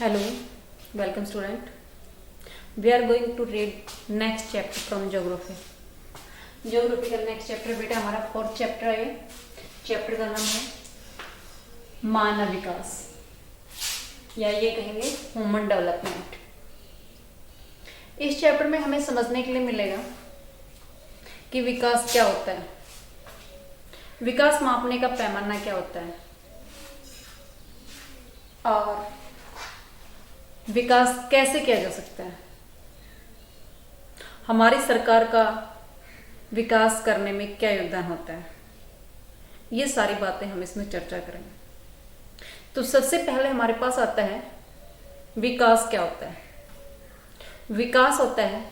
Hello, welcome student. We are going to read next chapter from geography. Geography का next chapter बेटा हमारा fourth chapter है। Chapter का नाम है मानव विकास या ये कहेंगे ह्यूमन डेवलपमेंट। इस चैप्टर में हमें समझने के लिए मिलेगा कि विकास क्या होता है, विकास मापने का पैमाना क्या होता है और विकास कैसे किया जा सकता है, हमारी सरकार का विकास करने में क्या योगदान होता है। ये सारी बातें हम इसमें चर्चा करेंगे। तो सबसे पहले हमारे पास आता है विकास क्या होता है। विकास होता है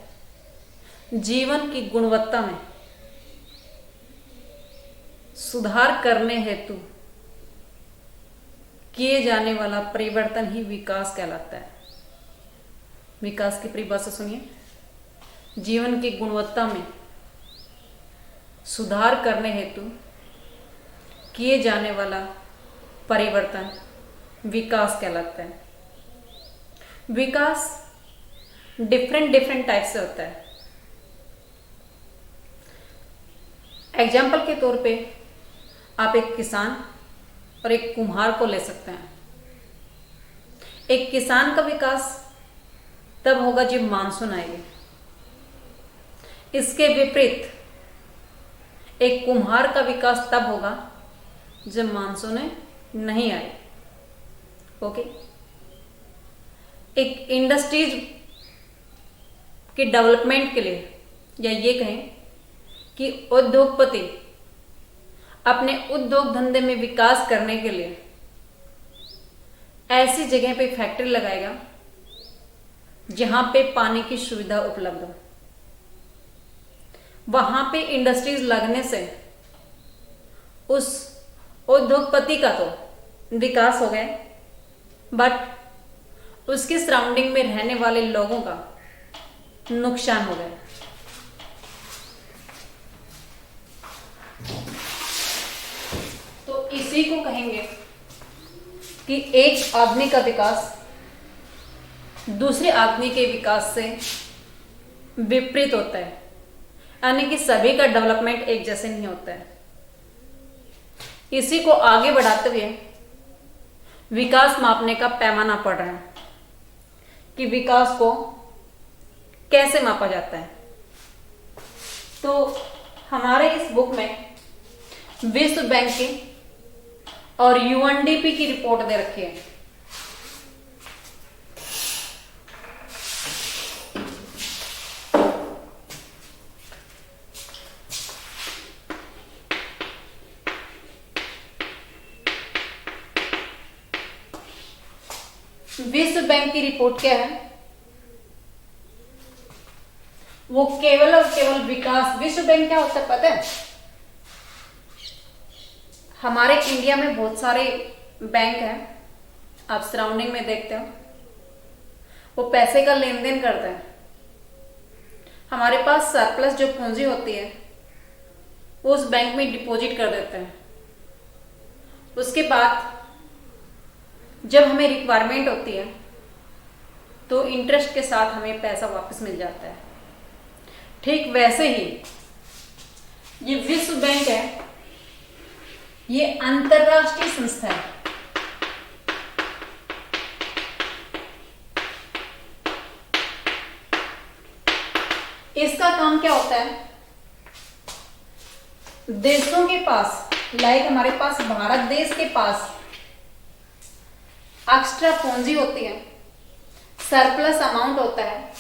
जीवन की गुणवत्ता में सुधार करने हेतु किए जाने वाला परिवर्तन ही विकास कहलाता है। विकास की परिभाषा सुनिए, जीवन की गुणवत्ता में सुधार करने हेतु किए जाने वाला परिवर्तन विकास कहलाता है। विकास डिफरेंट टाइप से होता है। एग्जाम्पल के तौर पे आप एक किसान और एक कुम्हार को ले सकते हैं। एक किसान का विकास तब होगा जब मानसून आएगी। इसके विपरीत एक कुम्हार का विकास तब होगा जब मानसून नहीं आए। ओके, एक इंडस्ट्रीज के डेवलपमेंट के लिए या ये कहें कि उद्योगपति अपने उद्योग धंधे में विकास करने के लिए ऐसी जगह पे फैक्ट्री लगाएगा जहां पे पानी की सुविधा उपलब्ध हो। वहां पे इंडस्ट्रीज लगने से उस उद्योगपति का तो विकास हो गया, बट उसकी सराउंडिंग में रहने वाले लोगों का नुकसान हो गया। तो इसी को कहेंगे कि एक आदमी का विकास दूसरे आदमी के विकास से विपरीत होता है, यानी कि सभी का डेवलपमेंट एक जैसे नहीं होता है। इसी को आगे बढ़ाते हुए विकास मापने का पैमाना पड़ रहा है कि विकास को कैसे मापा जाता है। तो हमारे इस बुक में विश्व बैंक की और यूएनडीपी की रिपोर्ट दे रखी है। विश्व बैंक की रिपोर्ट क्या है? वो केवल और केवल विकास। विश्व बैंक क्या होता है पता है? हमारे इंडिया में बहुत सारे बैंक हैं, आप सराउंडिंग में देखते हो, वो पैसे का लेन देन करते हैं। हमारे पास सरप्लस जो पूंजी होती है वो उस बैंक में डिपॉजिट कर देते हैं। उसके बाद जब हमें रिक्वायरमेंट होती है तो इंटरेस्ट के साथ हमें पैसा वापस मिल जाता है। ठीक वैसे ही ये विश्व बैंक है, ये अंतरराष्ट्रीय संस्था है। इसका काम क्या होता है? देशों के पास, लाइक हमारे पास भारत देश के पास एक्स्ट्रा पूंजी होती है, सरप्लस अमाउंट होता है,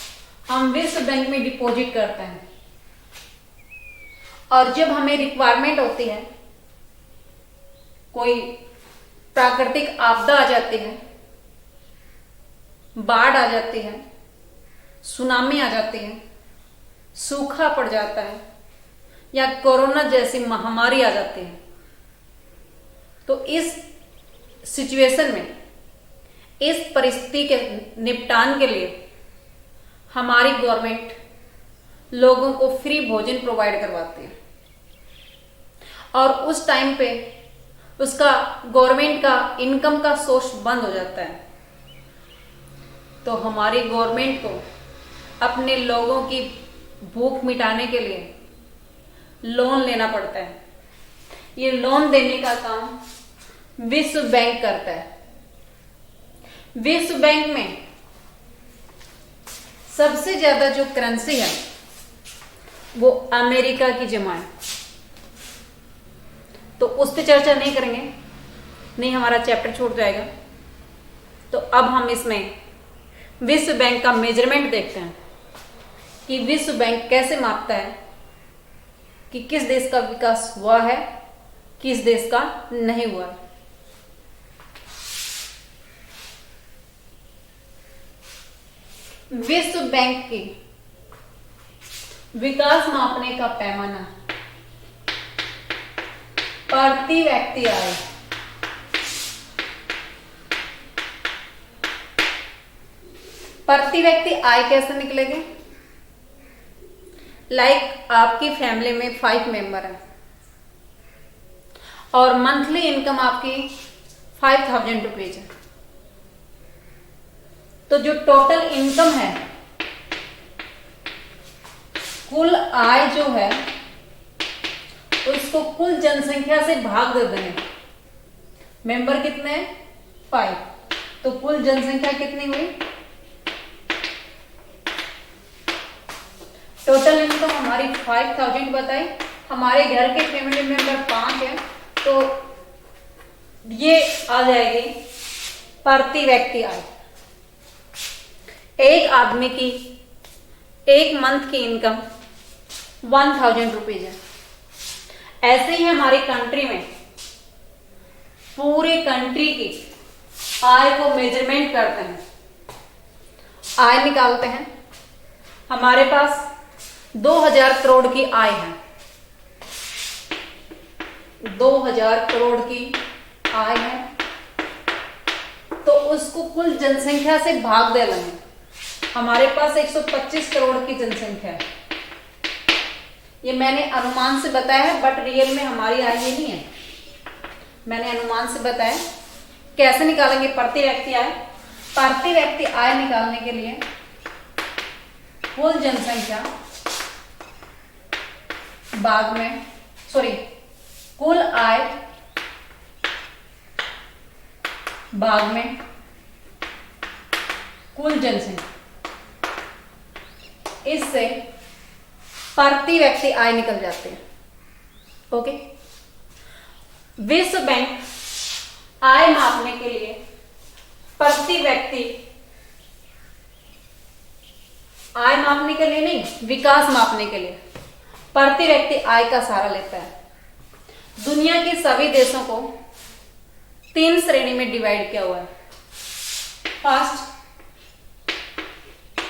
हम विश्व बैंक में डिपॉजिट करते हैं। और जब हमें रिक्वायरमेंट होती है, कोई प्राकृतिक आपदा आ जाती है, बाढ़ आ जाती है, सुनामी आ जाती है, सूखा पड़ जाता है या कोरोना जैसी महामारी आ जाती है, तो इस सिचुएशन में, इस परिस्थिति के निपटान के लिए हमारी गवर्नमेंट लोगों को फ्री भोजन प्रोवाइड करवाती है। और उस टाइम पे उसका गवर्नमेंट का इनकम का सोर्स बंद हो जाता है, तो हमारी गवर्नमेंट को अपने लोगों की भूख मिटाने के लिए लोन लेना पड़ता है। ये लोन देने का काम विश्व बैंक करता है। विश्व बैंक में सबसे ज्यादा जो करेंसी है वो अमेरिका की जमा है, तो उस पर चर्चा नहीं करेंगे, नहीं हमारा चैप्टर छूट जाएगा। तो अब हम इसमें विश्व बैंक का मेजरमेंट देखते हैं कि विश्व बैंक कैसे मापता है कि किस देश का विकास हुआ है, किस देश का नहीं हुआ है। विश्व बैंक की विकास मापने का पैमाना प्रति व्यक्ति आय। प्रति व्यक्ति आय कैसे निकलेगी? आपकी फैमिली में 5 मेंबर है और मंथली इनकम आपकी 5000 रुपीज है, तो जो टोटल इनकम है, कुल आय जो है उसको कुल जनसंख्या से भाग दे देंगे। मेंबर कितने हैं? 5, तो कुल जनसंख्या कितनी हुई? टोटल इनकम हमारी 5000 बताई, हमारे घर के फैमिली मेंबर 5 है, तो ये आ जाएगी प्रति व्यक्ति आय। एक आदमी की एक मंथ की इनकम 1000 रुपीज है। ऐसे ही हमारी कंट्री में पूरे कंट्री की आय को मेजरमेंट करते हैं, आय निकालते हैं। हमारे पास 2000 करोड़ की आय है, 2000 करोड़ की आय है, तो उसको कुल जनसंख्या से भाग दे लेंगे। हमारे पास 125 करोड़ की जनसंख्या है। ये मैंने अनुमान से बताया है, बट रियल में हमारी आय ये नहीं है, मैंने अनुमान से बताया। कैसे निकालेंगे प्रति व्यक्ति आय? प्रति व्यक्ति आय निकालने के लिए कुल जनसंख्या भाग में कुल आय भाग में कुल जनसंख्या, इससे प्रति व्यक्ति आय निकल जाते हैं। ओके, विश्व बैंक आय मापने के लिए प्रति व्यक्ति आय मापने के लिए नहीं, विकास मापने के लिए प्रति व्यक्ति आय का सहारा लेता है। दुनिया के सभी देशों को 3 श्रेणी में डिवाइड किया हुआ है। फर्स्ट,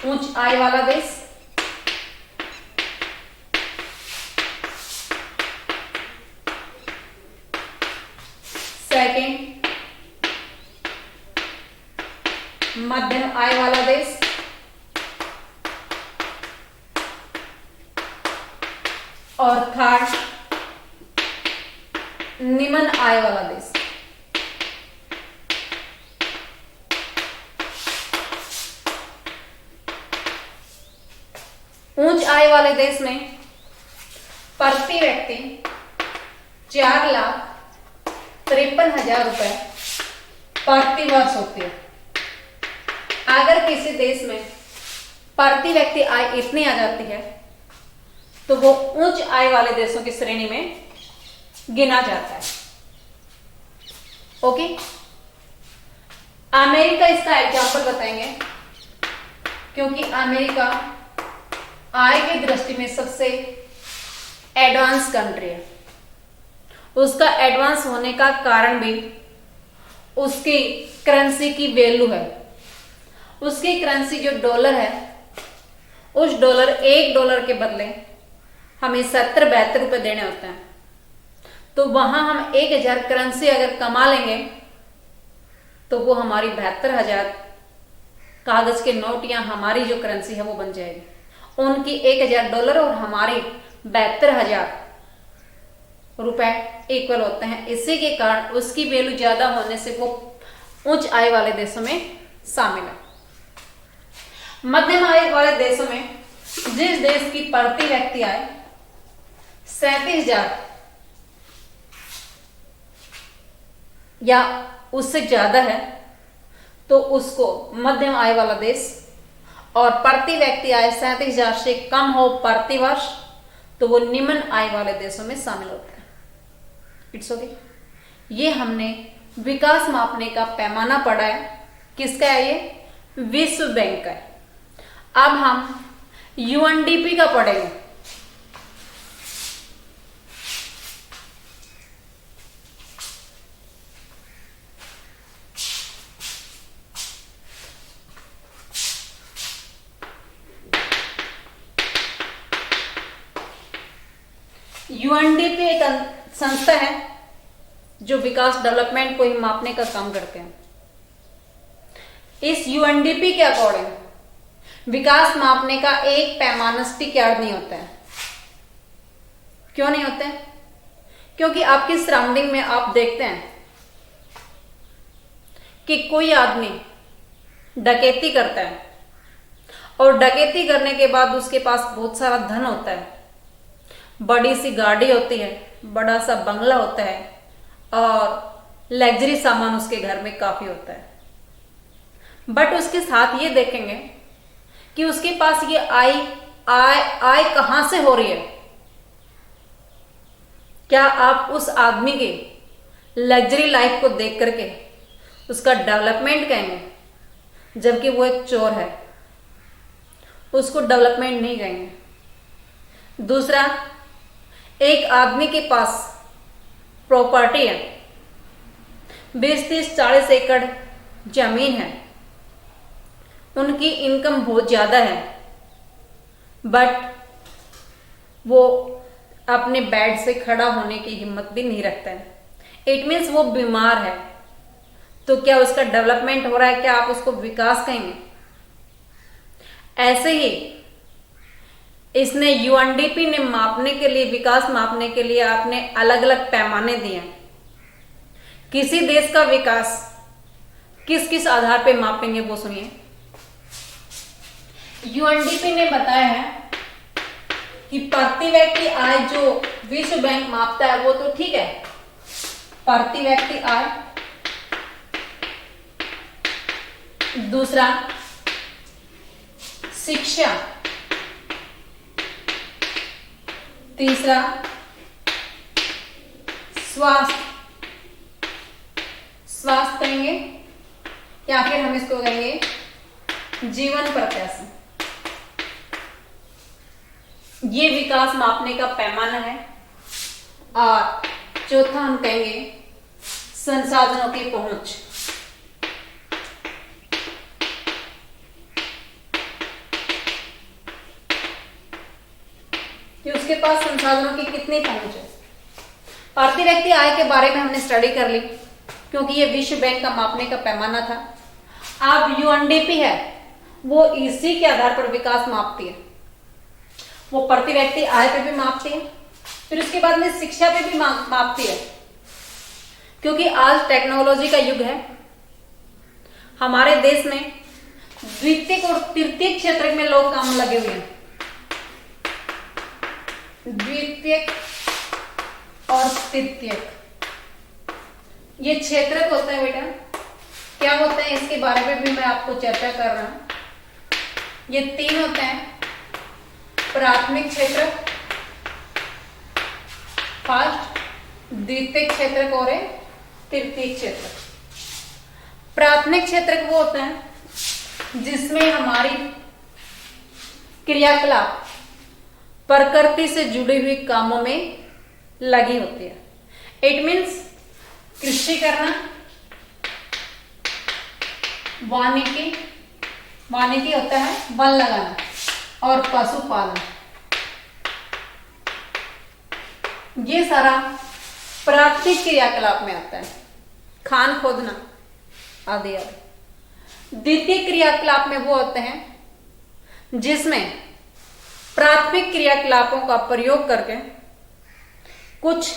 उच्च आय वाला देश, सेकंड, मध्यम आय वाला देश, और थर्ड, निम्न आय वाला देश। उच्च आय वाले देश में प्रति व्यक्ति 4,53,000 रुपए प्रति वर्ष होती है। अगर किसी देश में प्रति व्यक्ति आय इतनी आ जाती है तो वो उच्च आय वाले देशों की श्रेणी में गिना जाता है। ओके, अमेरिका इसका एग्जाम्पल बताएंगे, क्योंकि अमेरिका आय की दृष्टि में सबसे एडवांस कंट्री है। उसका एडवांस होने का कारण भी उसकी करेंसी की वैल्यू है। उसकी करेंसी जो डॉलर है, उस $1 के बदले हमें 70-72 रुपए देने होते हैं। तो वहां हम 1000 करेंसी अगर कमा लेंगे तो वो हमारी 72,000 कागज के नोट या हमारी जो करेंसी है वो बन जाएगी। उनकी $1000 और हमारी 72,000 रुपए इक्वल होते हैं। इसी के कारण उसकी वैल्यू ज्यादा होने से वो उच्च आय वाले देशों में शामिल है। मध्यम आय वाले देशों में जिस देश की प्रति व्यक्ति आय 37,000 या उससे ज्यादा है तो उसको मध्यम आय वाला देश, और प्रति व्यक्ति आय 37,000 से कम हो प्रति वर्ष तो वो निम्न आय वाले देशों में शामिल होता है। It's okay. ये हमने विकास मापने का पैमाना पढ़ा है। किसका है ये? विश्व बैंक का है। अब हम यूएनडीपी का पढ़ेंगे। यूएनडीपी एक संस्था है जो विकास डेवलपमेंट को ही मापने का काम करते हैं। इस यूएनडीपी के अकॉर्डिंग विकास मापने का एक पैमाना स्टिक यार्ड नहीं होता है। क्यों नहीं होता है? क्योंकि आपकी सराउंडिंग में आप देखते हैं कि कोई आदमी डकैती करता है और डकैती करने के बाद उसके पास बहुत सारा धन होता है, बड़ी सी गाड़ी होती है, बड़ा सा बंगला होता है और लग्जरी सामान उसके घर में काफी होता है। बट उसके साथ ये देखेंगे कि उसके पास ये आय कहां से हो रही है। क्या आप उस आदमी के लग्जरी लाइफ को देख करके उसका डेवलपमेंट कहेंगे? जबकि वो एक चोर है, उसको डेवलपमेंट नहीं कहेंगे। दूसरा, एक आदमी के पास प्रॉपर्टी है, 20, 30, 40 एकड़ जमीन है, उनकी इनकम बहुत ज्यादा है, बट वो अपने बेड से खड़ा होने की हिम्मत भी नहीं रखता है। इट मीन्स वो बीमार है। तो क्या उसका डेवलपमेंट हो रहा है? क्या आप उसको विकास कहेंगे? ऐसे ही इसने यूएनडीपी ने मापने के लिए, विकास मापने के लिए आपने अलग अलग पैमाने दिए। किसी देश का विकास किस किस आधार पे मापेंगे वो सुनिए। यूएनडीपी ने बताया है कि प्रति व्यक्ति आय जो विश्व बैंक मापता है वो तो ठीक है, प्रति व्यक्ति आय। दूसरा, शिक्षा। तीसरा, स्वास्थ्य कहेंगे या फिर हम इसको कहेंगे जीवन प्रत्याशा। ये विकास मापने का पैमाना है। और चौथा हम कहेंगे संसाधनों की पहुंच। कि उसके पास संसाधनों की कितनी पहुंच है। प्रति व्यक्ति आय के बारे में हमने स्टडी कर ली क्योंकि ये विश्व बैंक का मापने का पैमाना था। अब यूएनडीपी है वो इसी के आधार पर विकास मापती है। वो प्रति व्यक्ति आय पे भी मापती है, फिर उसके बाद में शिक्षा पे भी मापती है। क्योंकि आज टेक्नोलॉजी का युग है। हमारे देश में द्वितीयक और तृतीयक क्षेत्र में लोग काम लगे हुए हैं। द्वितीयक और तृतीयक ये क्षेत्र होता है बेटा। क्या होता है इसके बारे में भी मैं आपको चर्चा कर रहा हूं। ये 3 होते हैं, प्राथमिक क्षेत्र, फर्स्ट, द्वितीयक क्षेत्र और तृतीयक क्षेत्र। प्राथमिक क्षेत्र वो होता है जिसमें हमारी क्रियाकलाप प्रकृति से जुड़ी हुई कामों में लगी होती है। इट मीन्स कृषि करना, वानिकी होता है वन लगाना, और पशुपालन। ये सारा प्राथमिक क्रियाकलाप में आता है, खान खोदना आदि आदि। द्वितीय क्रियाकलाप में वो होते हैं जिसमें प्राथमिक क्रियाकलापों का प्रयोग करके कुछ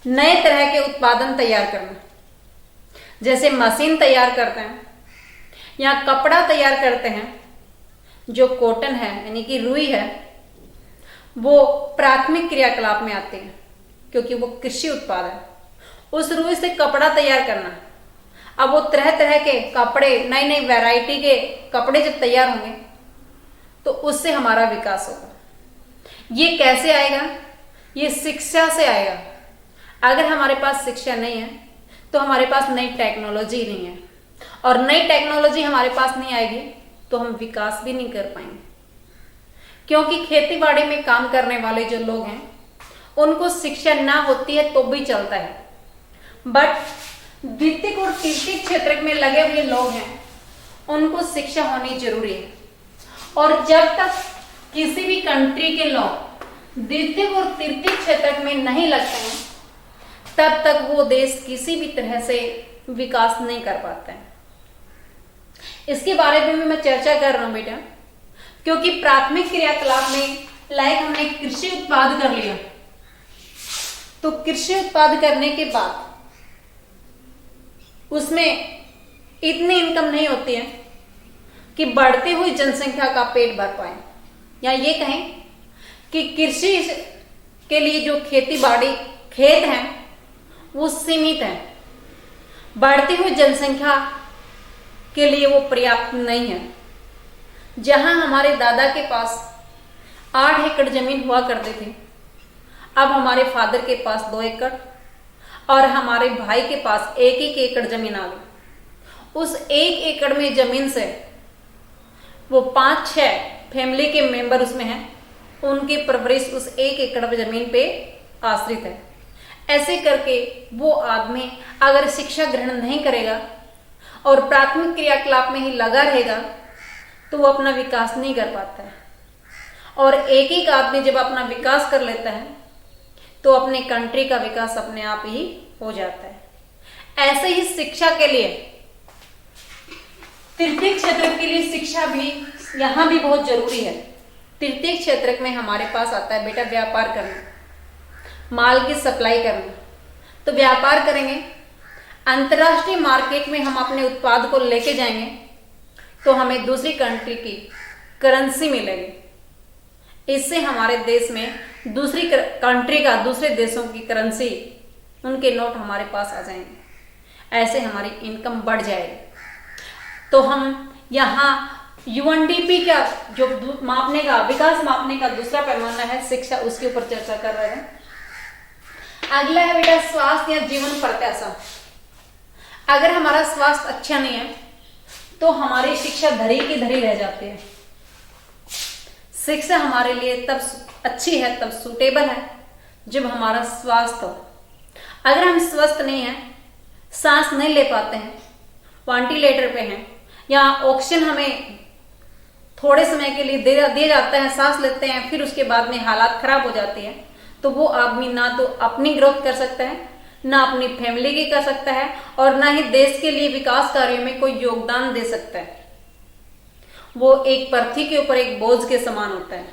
नए तरह के उत्पादन तैयार करना, जैसे मशीन तैयार करते हैं या कपड़ा तैयार करते हैं जो कॉटन है यानी कि रुई है, वो प्राथमिक क्रियाकलाप में आते हैं क्योंकि वो कृषि उत्पाद है। उस रुई से कपड़ा तैयार करना, अब वो तरह तरह के कपड़े, नई नई वैरायटी के कपड़े जब तैयार होंगे तो उससे हमारा विकास होगा। ये कैसे आएगा? ये शिक्षा से आएगा। अगर हमारे पास शिक्षा नहीं है तो हमारे पास नई टेक्नोलॉजी नहीं है, और नई टेक्नोलॉजी हमारे पास नहीं आएगी तो हम विकास भी नहीं कर पाएंगे। क्योंकि खेती बाड़ी में काम करने वाले जो लोग हैं उनको शिक्षा ना होती है तो भी चलता है, बट द्वितीयक और तृतीयक क्षेत्र में लगे हुए लोग हैं उनको शिक्षा होनी जरूरी है। और जब तक किसी भी कंट्री के लोग द्वितीयक और तृतीयक क्षेत्र में नहीं लगते हैं तब तक वो देश किसी भी तरह से विकास नहीं कर पाता है। इसके बारे में भी मैं चर्चा कर रहा हूं बेटा, क्योंकि प्राथमिक क्रियाकलाप में लाइक हमने कृषि उत्पाद कर लिया, तो कृषि उत्पाद करने के बाद उसमें इतनी इनकम नहीं होती है कि बढ़ती हुई जनसंख्या का पेट भर पाए, या ये कहें कि कृषि के लिए जो खेती बाड़ी खेत हैं वो सीमित है, बढ़ती हुई जनसंख्या के लिए वो पर्याप्त नहीं है। जहां हमारे दादा के पास 8 एकड़ जमीन हुआ करते थे, अब हमारे फादर के पास 2 एकड़ और हमारे भाई के पास 1-1 एकड़ जमीन आ गई। उस 1 एकड़ में जमीन से वो 5-6 फैमिली के मेंबर उसमें हैं, उनकी परवरिश उस 1 एकड़ जमीन पे आश्रित है। ऐसे करके वो आदमी अगर शिक्षा ग्रहण नहीं करेगा और प्राथमिक क्रियाकलाप में ही लगा रहेगा तो वो अपना विकास नहीं कर पाता है। और एक एक आदमी जब अपना विकास कर लेता है तो अपने कंट्री का विकास अपने आप ही हो जाता है। ऐसे ही शिक्षा के लिए, तृतीय क्षेत्र के लिए शिक्षा भी यहां भी बहुत जरूरी है। तृतीय क्षेत्र में हमारे पास आता है बेटा व्यापार करना, माल की सप्लाई करना। तो व्यापार करेंगे, अंतर्राष्ट्रीय मार्केट में हम अपने उत्पाद को लेके जाएंगे तो हमें दूसरी कंट्री की करेंसी मिलेगी। इससे हमारे देश में दूसरी कंट्री का, दूसरे देशों की करेंसी, उनके नोट हमारे पास आ जाएंगे। ऐसे हमारी इनकम बढ़ जाएगी। तो हम यहाँ यूएनडीपी का जो मापने का, विकास मापने का दूसरा पैमाना है शिक्षा, उसके ऊपर चर्चा कर रहे हैं। अगला है बेटा स्वास्थ्य या जीवन प्रत्याशा। अगर हमारा स्वास्थ्य अच्छा नहीं है तो हमारी शिक्षा धरी की धरी रह जाती है। शिक्षा हमारे लिए तब अच्छी है, तब सूटेबल है जब हमारा स्वास्थ्य हो। अगर हम स्वस्थ नहीं हैं, सांस नहीं ले पाते हैं, वेंटिलेटर पे हैं, या ऑक्सीजन हमें थोड़े समय के लिए दिया जाता है, सांस लेते हैं, फिर उसके बाद में हालात खराब हो जाती है, तो वो आदमी ना तो अपनी ग्रोथ कर सकता है, ना अपनी फैमिली की कर सकता है, और ना ही देश के लिए विकास कार्यों में कोई योगदान दे सकता है। वो एक पृथ्वी के ऊपर एक बोझ के समान होता है।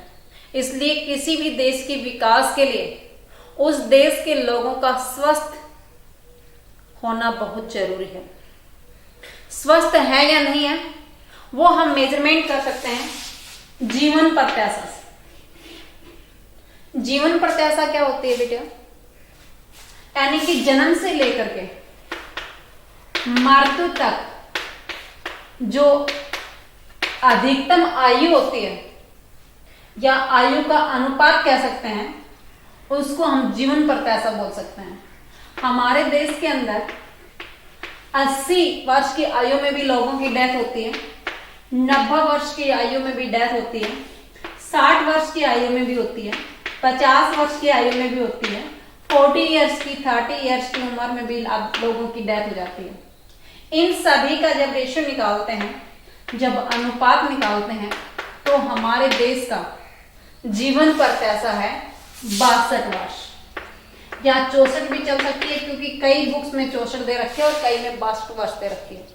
इसलिए किसी भी देश के विकास के लिए उस देश के लोगों का स्वस्थ होना बहुत जरूरी है। स्वस्थ है या नहीं है वो हम मेजरमेंट कर सकते हैं जीवन प्रत्याशा से। जीवन प्रत्याशा क्या होती है बेटा? यानी कि जन्म से लेकर के मृत्यु तक जो अधिकतम आयु होती है, या आयु का अनुपात कह सकते हैं, उसको हम जीवन प्रत्याशा बोल सकते हैं। हमारे देश के अंदर 80 वर्ष की आयु में भी लोगों की डेथ होती है, 90 वर्ष की आयु में भी डेथ होती है, 60 वर्ष की आयु में भी होती है, 50 वर्ष की आयु में भी होती है, 40 ईयर्स की, 30 ईयर्स की उम्र में भी लोगों की डेथ हो जाती है। इन सभी का जब रेशियो निकालते हैं, जब अनुपात निकालते हैं, तो हमारे देश का जीवन प्रत्याशा है 62 वर्ष, या 64 भी चल सकती है, क्योंकि कई बुक्स में 64 दे रखी है और कई में 62 वर्ष दे रखी है।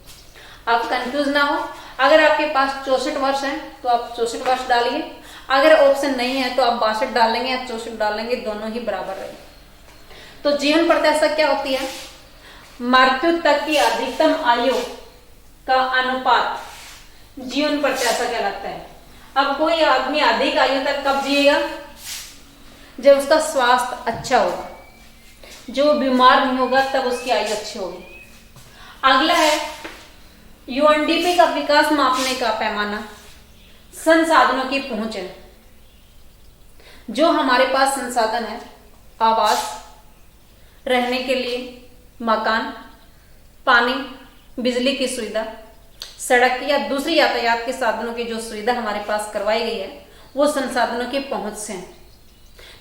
आप कंफ्यूज ना हो। अगर आपके पास 64 वर्ष है तो आप 64 वर्ष डालिए, अगर ऑप्शन नहीं है तो आप 62 डालेंगे या 64 डालेंगे, दोनों ही बराबर रहेंगे। तो जीवन प्रत्याशा क्या होती है? मृत्यु तक की अधिकतम आयु का अनुपात जीवन प्रत्याशा कहलाता है। अब कोई आदमी अधिक आयु तक कब जिएगा? जब उसका स्वास्थ्य अच्छा होगा, जो बीमार नहीं होगा, तब उसकी आयु अच्छी होगी। अगला है यूएनडीपी का विकास मापने का पैमाना संसाधनों की पहुंच है। जो हमारे पास संसाधन है, आवास, रहने के लिए मकान, पानी, बिजली की सुविधा, सड़क या दूसरी यातायात के साधनों की जो सुविधा हमारे पास करवाई गई है, वो संसाधनों की पहुंच से है।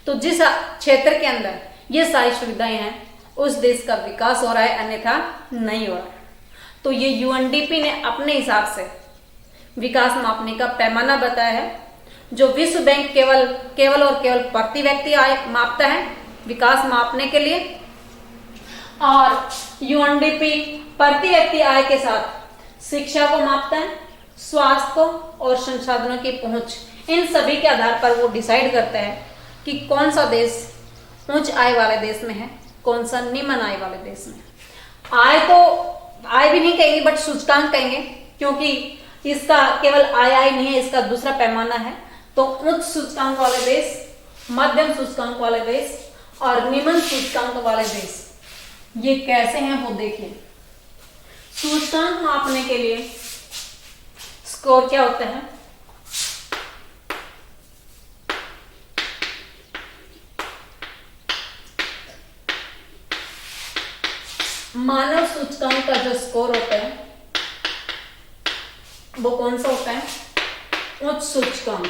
तो जिस क्षेत्र के अंदर ये सारी सुविधाएं हैं, उस देश का विकास हो रहा है, अन्यथा नहीं हो रहा है। तो ये यूएनडीपी ने अपने हिसाब से विकास मापने का पैमाना बताया है, जो विश्व बैंक केवल और केवल प्रति व्यक्ति आय मापता है विकास मापने के लिए, और यूएनडीपी प्रति व्यक्ति आय के साथ शिक्षा को मापता है, स्वास्थ्य को और संसाधनों की पहुंच। इन सभी के आधार पर वो डिसाइड करता है कि कौन सा देश उच्च आय वाले देश में है, कौन सा निम्न आय वाले देश में है। आय भी नहीं कहेंगे, बट सूचकांक कहेंगे, क्योंकि इसका केवल आय नहीं है, इसका दूसरा पैमाना है। तो उच्च सूचकांक वाले देश, मध्यम सूचकांक वाले देश और निम्न सूचकांक वाले देश, ये कैसे हैं वो देखिए। सूचकांक मापने के लिए स्कोर क्या होता है? मानव सूचकांक का जो स्कोर होता है वो कौन सा होता है? उच्च सूचकांक।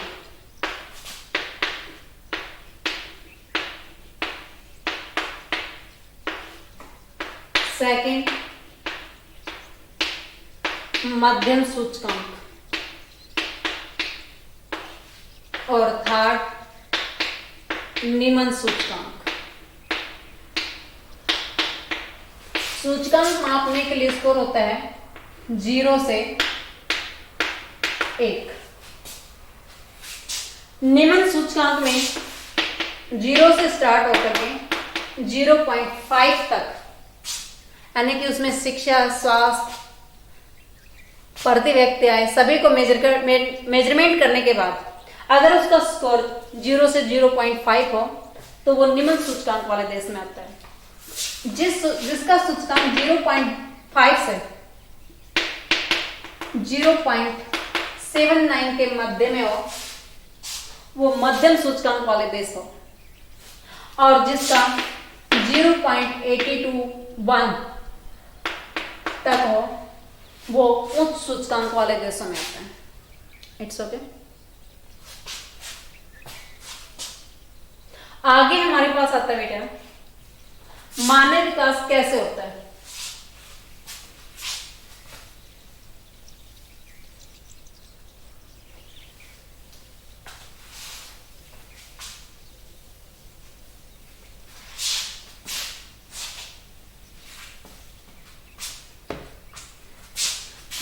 सेकंड मध्यम सूचकांक, और थर्ड निम्न सूचकांक। सूचकांक मापने के लिए स्कोर होता है 0 से 1। निम्न सूचकांक में 0 से स्टार्ट होकर के 0.5 तक, यानी कि उसमें शिक्षा, स्वास्थ्य, प्रति व्यक्ति आय सभी को मेजरमेंट करने के बाद अगर उसका स्कोर 0 से 0.5 हो तो वो निम्न सूचकांक वाले देश में आता है। जिसका सूचकांक 0.5 से 0.79 के मध्य में हो वो मध्यम सूचकांक वाले देश हो, और जिसका 0.821 तक हो वो उच्च सूचकांक वाले देशों में आता है। It's okay. आगे हमारे पास आता है बेटा, मानव विकास कैसे होता है?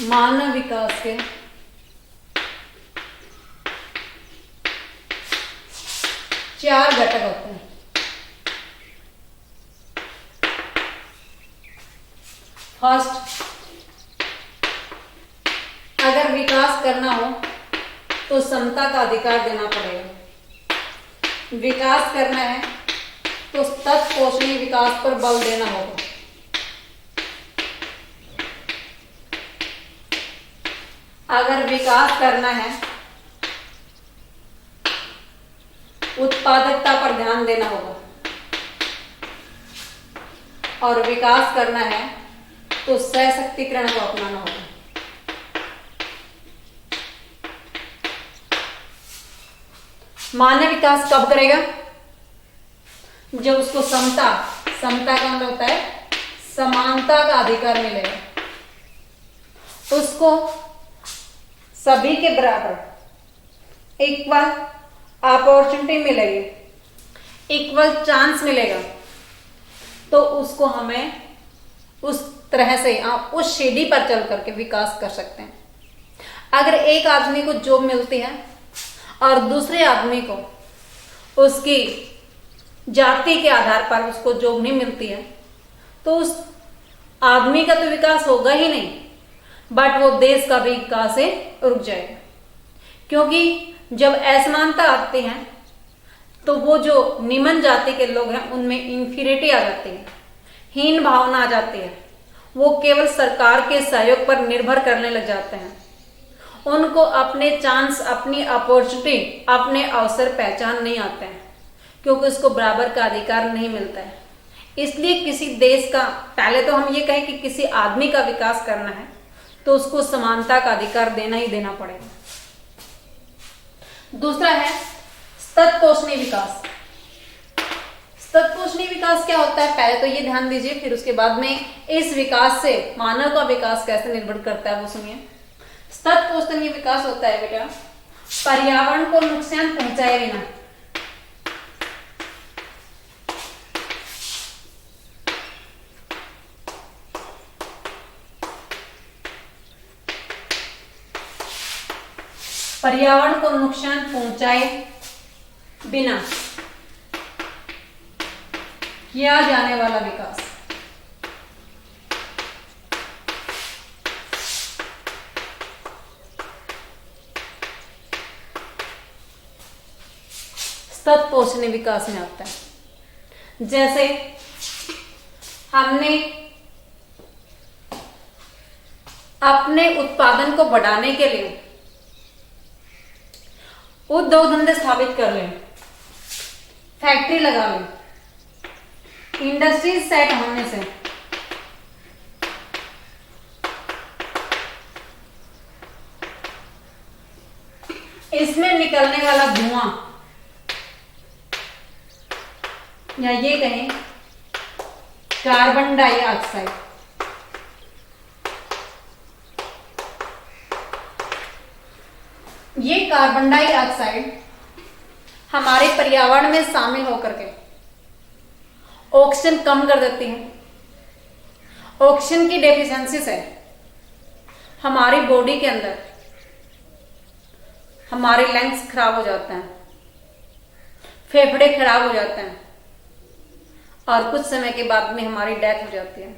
मानव विकास के 4 घटक होते हैं। फर्स्ट, अगर विकास करना हो तो समता का अधिकार देना पड़ेगा। विकास करना है तो तत्पोषणी विकास पर बल देना होगा। अगर विकास करना है, उत्पादकता पर ध्यान देना होगा, और विकास करना है तो सशक्तिकरण को अपनाना होगा। मानव विकास कब करेगा? जब उसको समता का मतलब होता है समानता का अधिकार मिलेगा, उसको सभी के बराबर इक्वल अपॉर्चुनिटी मिलेगी, इक्वल चांस मिलेगा, तो उसको हमें उस तरह से उस सीढ़ी पर चल करके विकास कर सकते हैं। अगर एक आदमी को जॉब मिलती है और दूसरे आदमी को उसकी जाति के आधार पर उसको जॉब नहीं मिलती है, तो उस आदमी का तो विकास होगा ही नहीं, बट वो देश का भी विकास से रुक जाएगा। क्योंकि जब असमानता आती है तो वो जो निम्न जाति के लोग हैं उनमें इंफीरियरिटी आ जाती है, हीन भावना आ जाती है। वो केवल सरकार के सहयोग पर निर्भर करने लग जाते हैं। उनको अपने चांस, अपनी अपॉर्चुनिटी, अपने अवसर पहचान नहीं आते हैं, क्योंकि उसको बराबर का अधिकार नहीं मिलता है। इसलिए किसी देश का, पहले तो हम ये कहें कि किसी आदमी का विकास करना है तो उसको समानता का अधिकार देना ही देना पड़ेगा। दूसरा है तत्पोषणी विकास। तत्पोषणी विकास क्या होता है, पहले तो ये ध्यान दीजिए, फिर उसके बाद में इस विकास से मानव का विकास कैसे निर्भर करता है वो सुनिए। तत्पोषणी विकास होता है बेटा पर्यावरण को नुकसान पहुंचाए बिना पर्यावरण को नुकसान पहुंचाए बिना किया जाने वाला विकास। तत्पोषणी विकास में आता है। जैसे हमने अपने उत्पादन को बढ़ाने के लिए उद्योग धंधे स्थापित कर लें, फैक्ट्री लगा लें, इंडस्ट्रीज सेट होने से इसमें निकलने वाला धुआं, या ये कहें कार्बन डाइऑक्साइड, ये कार्बन डाइऑक्साइड हमारे पर्यावरण में शामिल होकर के ऑक्सीजन कम कर देती है। ऑक्सीजन की डेफिशिएंसी से हमारी बॉडी के अंदर हमारे लंग्स खराब हो जाते हैं, फेफड़े खराब हो जाते हैं और कुछ समय के बाद में हमारी डेथ हो जाती है।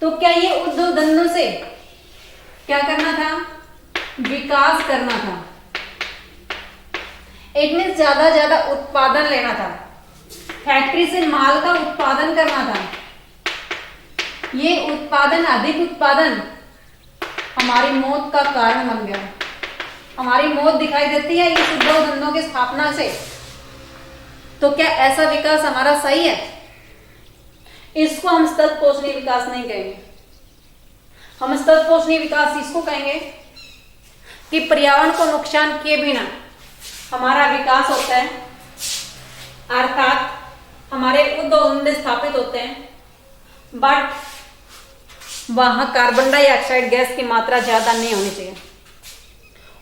तो क्या ये उद्योग धंधों से क्या करना था, विकास करना था। एक में ज्यादा उत्पादन लेना था, फैक्ट्री से माल का उत्पादन करना था। ये उत्पादन, अधिक उत्पादन हमारी मौत का कारण बन गया। हमारी मौत दिखाई देती है इस उद्योग धंधों की स्थापना से। तो क्या ऐसा विकास हमारा सही है? इसको हम तत्पोषणी विकास नहीं कहेंगे। हम तत्पोषणी विकास इसको कहेंगे कि पर्यावरण को नुकसान किए बिना हमारा विकास होता है, अर्थात हमारे उद्योग धंधे स्थापित होते हैं, बट वहां कार्बन डाइऑक्साइड गैस की मात्रा ज्यादा नहीं होनी चाहिए।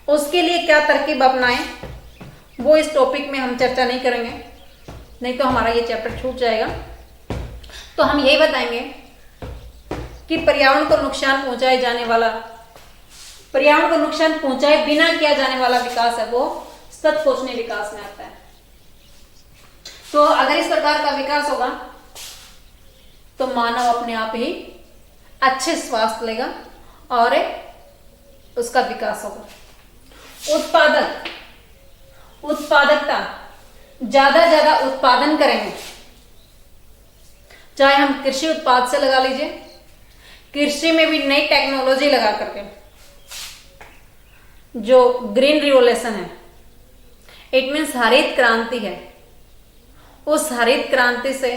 उसके लिए क्या तरकीब अपनाएं वो इस टॉपिक में हम चर्चा नहीं करेंगे, नहीं तो हमारा ये चैप्टर छूट जाएगा। तो हम यही बताएंगे कि पर्यावरण को नुकसान पहुंचाए जाने वाला, पर्यावरण को नुकसान पहुंचाए बिना किया जाने वाला विकास है वो तत्पोषणी विकास में आता है। तो अगर इस प्रकार का विकास होगा तो मानव अपने आप ही अच्छे स्वास्थ्य लेगा और उसका विकास होगा। उत्पादकता, ज्यादा उत्पादन करेंगे, चाहे हम कृषि उत्पाद से लगा लीजिए, कृषि में भी नई टेक्नोलॉजी लगा करके, जो ग्रीन रिवोल्यूशन है, इट मीन्स हरित क्रांति है, उस हरित क्रांति से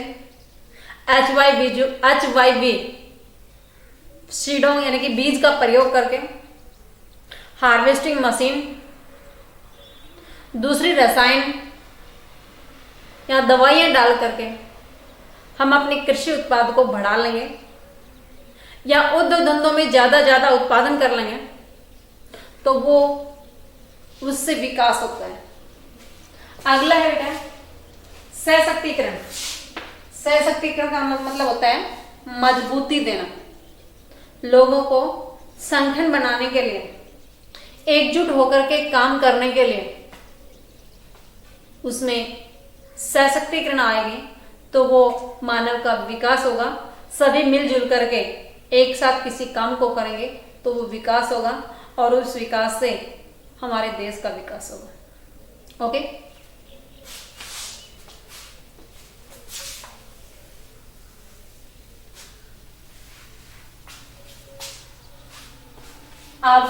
HYV सीडों यानी कि बीज का प्रयोग करके, हार्वेस्टिंग मशीन, दूसरी रसायन या दवाइयां डाल करके हम अपने कृषि उत्पाद को बढ़ा लेंगे या उद्योग धंधों में ज्यादा उत्पादन कर लेंगे तो वो उससे विकास होता है। अगला है बेटा सशक्तिकरण। सशक्तिकरण का मतलब होता है मजबूती देना, लोगों को संगठन बनाने के लिए, एकजुट होकर के काम करने के लिए उसमें सशक्तिकरण आएगी तो वो मानव का विकास होगा। सभी मिलजुल करके एक साथ किसी काम को करेंगे तो वो विकास होगा और उस विकास से हमारे देश का विकास होगा। ओके, अब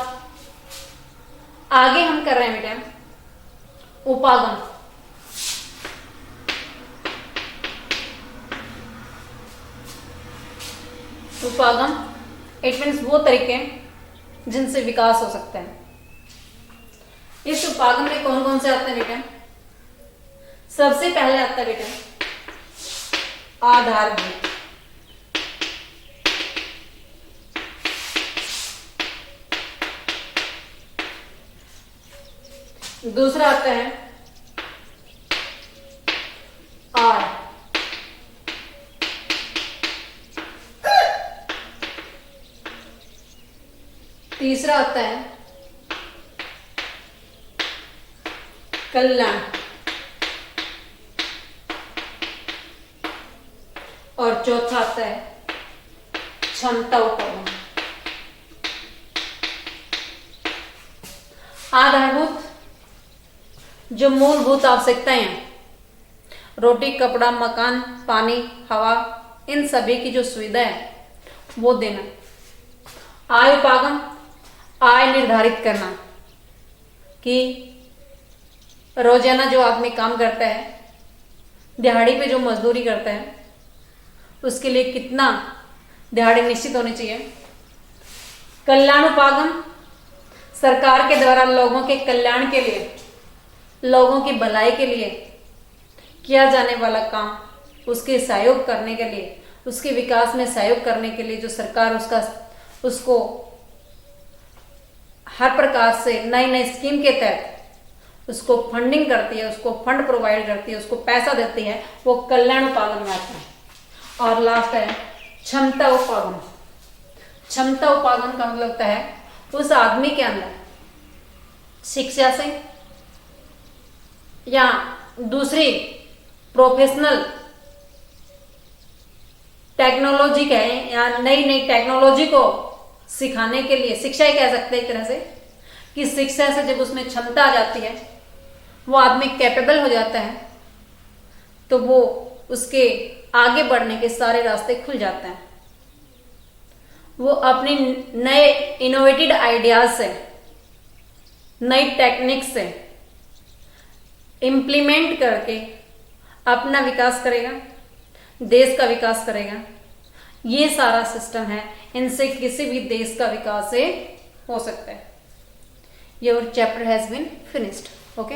आगे हम कर रहे हैं बेटा उपागम। उपागम इट मीन्स वो तरीके जिनसे विकास हो सकता है। इस उपागम में कौन कौन से आते हैं बेटा? सबसे पहले आता है बेटा आधारभूत। दूसरा आता है आय। तीसरा आता है कल्याण। और चौथा आता है क्षमता उपागम। आधारभूत जो मूलभूत आवश्यकताएं हैं, रोटी, कपड़ा, मकान, पानी, हवा, इन सभी की जो सुविधा है वो देना। आय उपागम, आय निर्धारित करना कि रोजाना जो आदमी काम करता है, दिहाड़ी पे जो मजदूरी करता है, उसके लिए कितना दिहाड़ी निश्चित होनी चाहिए। कल्याण उपागम, सरकार के द्वारा लोगों के कल्याण के लिए, लोगों की भलाई के लिए किया जाने वाला काम, उसके सहयोग करने के लिए, उसके विकास में सहयोग करने के लिए जो सरकार उसको हर प्रकार से नई नई स्कीम के तहत उसको फंडिंग करती है, उसको फंड प्रोवाइड करती है, उसको पैसा देती है, वो कल्याण उपागम में आता है। और लास्ट है क्षमता उपागम। क्षमता उपागम का मतलब होता है उस आदमी के अंदर शिक्षा से या दूसरी प्रोफेशनल टेक्नोलॉजी कहें या नई नई टेक्नोलॉजी को सिखाने के लिए, शिक्षा ही कह सकते हैं एक तरह से, कि शिक्षा से जब उसमें क्षमता आ जाती है, वो आदमी कैपेबल हो जाता है, तो वो उसके आगे बढ़ने के सारे रास्ते खुल जाते हैं। वो अपने नए इनोवेटिव आइडियाज से, नई टेक्निक से इम्प्लीमेंट करके अपना विकास करेगा, देश का विकास करेगा। ये सारा सिस्टम है, इनसे किसी भी देश का विकास हो सकता है। Your chapter has been finished. Okay.